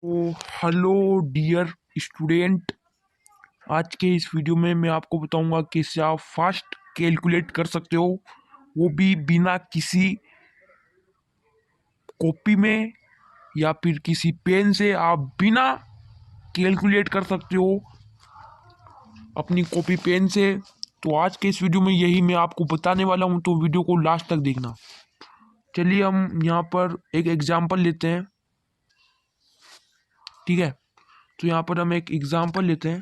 तो hello dear student. आज के इस वीडियो में मैं आपको बताऊंगा कैसे आप फास्ट कैलकुलेट कर सकते हो, वो भी बिना किसी कॉपी में या फिर किसी पेन से। आप बिना कैलकुलेट कर सकते हो अपनी कॉपी पेन से। तो आज के इस वीडियो में यही मैं आपको बताने वाला हूं, तो वीडियो को लास्ट तक देखना। चलिए हम यहाँ पर एक एग्जाम्पल लेते हैं, ठीक है। तो यहाँ पर हम एक एग्जाम्पल लेते हैं।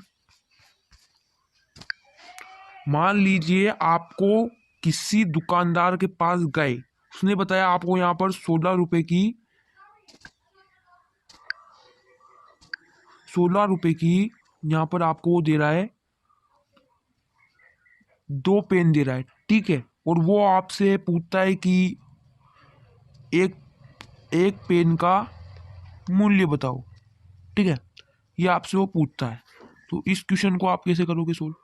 मान लीजिए आपको किसी दुकानदार के पास गए, उसने बताया आपको यहाँ पर 16 रुपए की यहाँ पर आपको वो दे रहा है, 2 पेन दे रहा है, ठीक है। और वो आपसे पूछता है कि एक एक पेन का मूल्य बताओ, ठीक है। ये आपसे वो पूछता है। तो इस क्वेश्चन को आप कैसे करोगे सोल्व?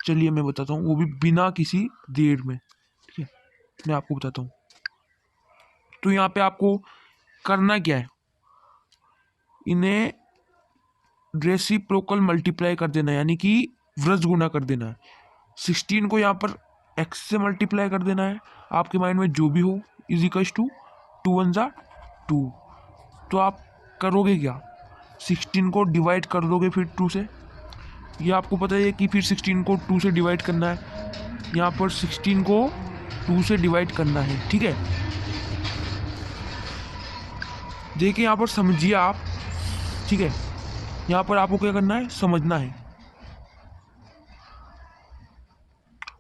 चलिए मैं बताता हूँ, वो भी बिना किसी देर में, ठीक है। मैं आपको बताता हूँ। तो यहाँ पे आपको करना क्या है, इन्हें रेसिप्रोकल मल्टीप्लाई कर देना है, यानी कि व्रज गुना कर देना है। 16 को यहाँ पर x से मल्टीप्लाई कर देना है, आपके माइंड में जो भी हो, इज इक्वल्स टू 2 1 जा 2। तो आप करोगे क्या, 16 को डिवाइड कर दोगे फिर 2 से। ये आपको पता है कि फिर 16 को 2 से डिवाइड करना है, यहाँ पर 16 को 2 से डिवाइड करना है, ठीक है। देखिए यहाँ पर समझिए आप, ठीक है। यहाँ पर आपको क्या करना है, समझना है।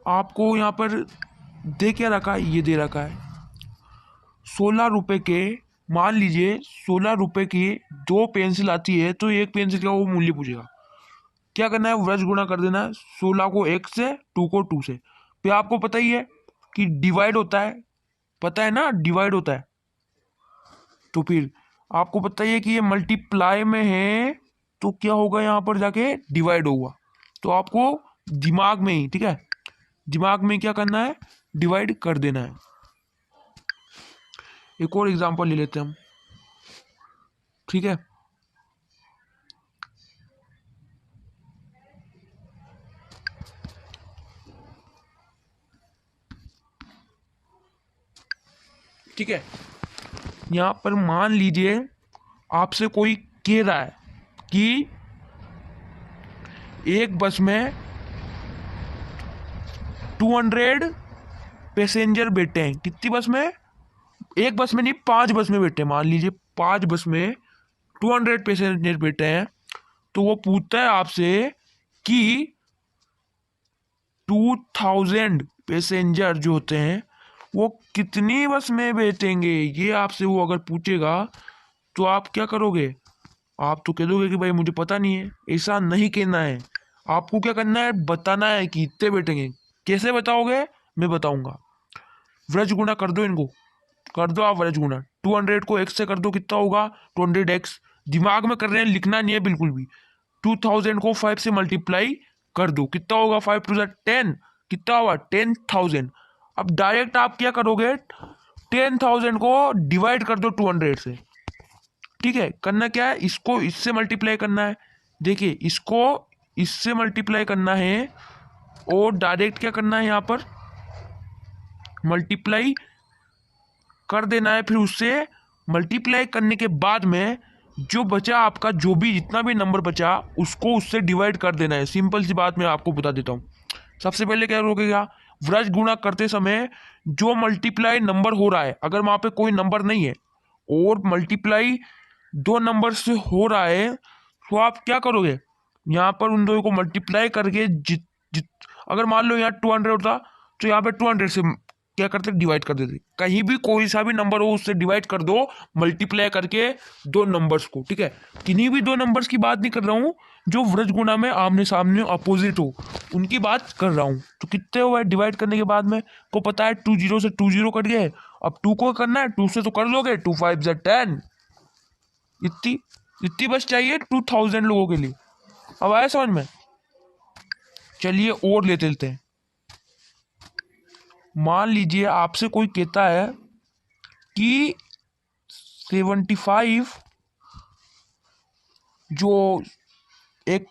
आपको यहाँ पर दे क्या रखा है, ये दे रखा है 16 रुपए के। मान लीजिए 16 रुपए की 2 पेंसिल आती है, तो एक पेंसिल का वो मूल्य पूछेगा। क्या करना है, व्रज गुणा कर देना है, 16 को 1 से, 2 को 2 से। फिर आपको पता ही है कि डिवाइड होता है, पता है ना, डिवाइड होता है। तो फिर आपको पता ही है कि ये मल्टीप्लाई में है, तो क्या होगा, यहाँ पर जाके डिवाइड होगा। तो आपको दिमाग में ही, ठीक है, दिमाग में क्या करना है, डिवाइड कर देना है। एक और एग्जांपल ले लेते हैं हम, ठीक है। ठीक है, यहाँ पर मान लीजिए आपसे कोई कह रहा है कि एक बस में 200 पैसेंजर बैठे हैं। कितनी बस में, एक बस में नहीं, 5 बस में बैठे हैं। मान लीजिए 5 बस में 200 पैसेंजर बैठे हैं। तो वो पूछता है आपसे कि 2000 पैसेंजर जो होते हैं वो कितनी बस में बैठेंगे। ये आपसे वो अगर पूछेगा तो आप क्या करोगे, आप तो कह दोगे कि भाई मुझे पता नहीं है। ऐसा नहीं कहना है, आपको क्या करना है, बताना है कि इतने बैठेंगे। कैसे बताओगे, मैं बताऊंगा। व्रज गुणा कर दो, इनको कर दो आप व्रज गुणा। 200 को x से कर दो, कितना होगा, 200x। दिमाग में कर रहे हैं, लिखना नहीं है बिल्कुल भी। 2000 को 5 से मल्टीप्लाई कर दो, कितना होगा, 5 टू 10, कितना होगा 10,000। अब डायरेक्ट आप क्या करोगे, 10,000 को डिवाइड कर दो 200 से, ठीक है। करना क्या है, इसको इससे मल्टीप्लाई करना है। देखिए इसको इससे मल्टीप्लाई करना है, और डायरेक्ट क्या करना है, यहाँ पर मल्टीप्लाई कर देना है। फिर उससे मल्टीप्लाई करने के बाद में जो बचा आपका, जो भी जितना भी नंबर बचा, उसको उससे डिवाइड कर देना है। सिंपल सी बात मैं आपको बता देता हूँ। सबसे पहले क्या करोगे, व्रज गुणा करते समय जो मल्टीप्लाई नंबर हो रहा है, अगर वहां पे कोई नंबर नहीं है और मल्टीप्लाई 2 नंबर से हो रहा है, तो आप क्या करोगे, यहाँ पर उन दोनों को मल्टीप्लाई करके जित जित अगर मान लो यहाँ 200 होता, तो यहाँ पे 200 से क्या करते, डिवाइड कर देते। कहीं भी कोई सा भी नंबर हो उससे डिवाइड कर दो, मल्टीप्लाई करके 2 नंबर्स को, ठीक है। किन्हीं भी 2 नंबर्स की बात नहीं कर रहा हूँ, जो व्रज गुणा में आमने सामने अपोजिट हो, उनकी बात कर रहा हूँ। तो कितने हुए डिवाइड करने के बाद में, को पता है 2 0 से 2 0 कट गए। अब 2 को करना है, 2 से तो कर लोगे, 2 5 जा 10। इतनी इतनी बस चाहिए 2000 लोगों के लिए। अब आया समझ में? चलिए और लेते हैं। मान लीजिए आपसे कोई कहता है कि 75 जो एक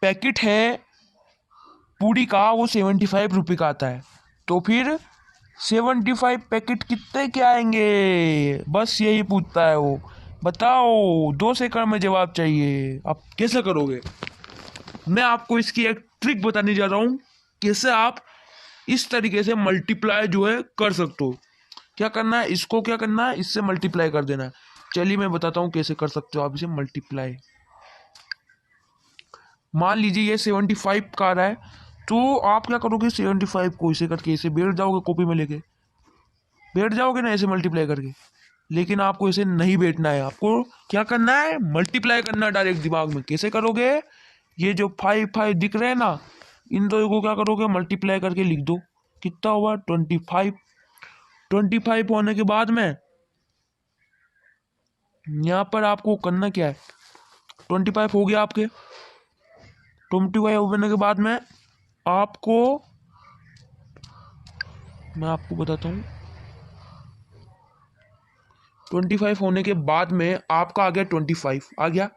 पैकेट है पूरी का वो 75 रुपये का आता है। तो फिर 75 पैकेट कितने के आएंगे, बस यही पूछता है वो। बताओ, 2 सेकंड में जवाब चाहिए। आप कैसे करोगे? मैं आपको इसकी एक ट्रिक बताने जा रहा हूँ, कैसे आप इस तरीके से मल्टीप्लाई जो है कर सकते हो। क्या करना है, इसको क्या करना है, इससे मल्टीप्लाई कर देना है। चलिए मैं बताता हूँ कैसे कर सकते हो आप इसे मल्टीप्लाई। मान लीजिए ये 75 का आ रहा है, तो आप क्या करोगे, 75 को इसे करके इसे बैठ जाओगे, कॉपी में लेके बैठ जाओगे ना ऐसे मल्टीप्लाई करके। लेकिन आपको इसे नहीं बैठना है, आपको क्या करना है, मल्टीप्लाई करना है डायरेक्ट दिमाग में। कैसे करोगे, ये जो 5 दिख रहे हैं ना, इन दो को क्या करोगे, मल्टीप्लाई करके लिख दो। कितना हुआ, 25। 25 होने के बाद में यहाँ पर आपको करना क्या है, 25 हो गया आपके। 25 होने के बाद में आपको, मैं आपको बताता हूँ, 25 होने के बाद में आपका आ गया 25 आ गया।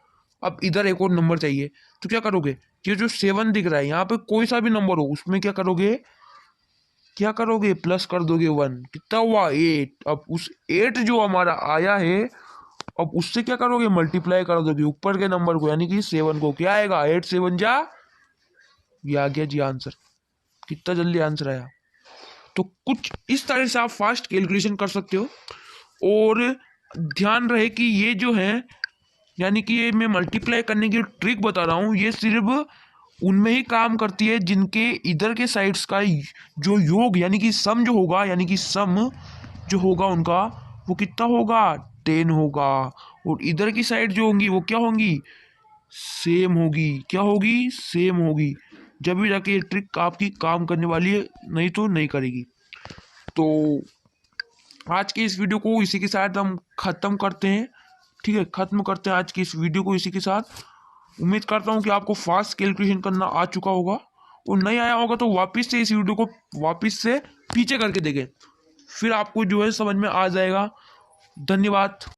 अब इधर एक और नंबर चाहिए, तो क्या करोगे, ये जो 7 दिख रहा है यहाँ पे कोई सा भी नंबर हो उसमें क्या करोगे, प्लस कर दोगे 1। कितना हुआ, 8। अब उस 8 जो हमारा आया है, अब उससे क्या करोगे, मल्टीप्लाई कर दोगे ऊपर के नंबर को, यानी कि 7 को। क्या आएगा, 8 7 जा, ये आ गया जी आंसर। कितना जल्दी आंसर आया। तो कुछ इस तरह से आप फास्ट कैलकुलेशन कर सकते हो। और ध्यान रहे कि ये जो है, यानी कि ये मैं मल्टीप्लाई करने की ट्रिक बता रहा हूँ, ये सिर्फ उनमें ही काम करती है जिनके इधर के साइड्स का जो योग यानी कि सम जो होगा, यानी कि सम जो होगा उनका, वो कितना होगा, 10 होगा। और इधर की साइड जो होंगी वो क्या होंगी, सेम होगी। क्या होगी, सेम होगी। जब भी जाके ये ट्रिक आपकी काम करने वाली है, नहीं तो नहीं करेगी। तो आज की इस वीडियो को इसी के साथ हम ख़त्म करते हैं। ठीक है, ख़त्म करते हैं आज की इस वीडियो को इसी के साथ। उम्मीद करता हूँ कि आपको फास्ट कैलकुलेशन करना आ चुका होगा, और नहीं आया होगा तो वापस से इस वीडियो को वापस से पीछे करके देखें, फिर आपको जो है समझ में आ जाएगा। धन्यवाद।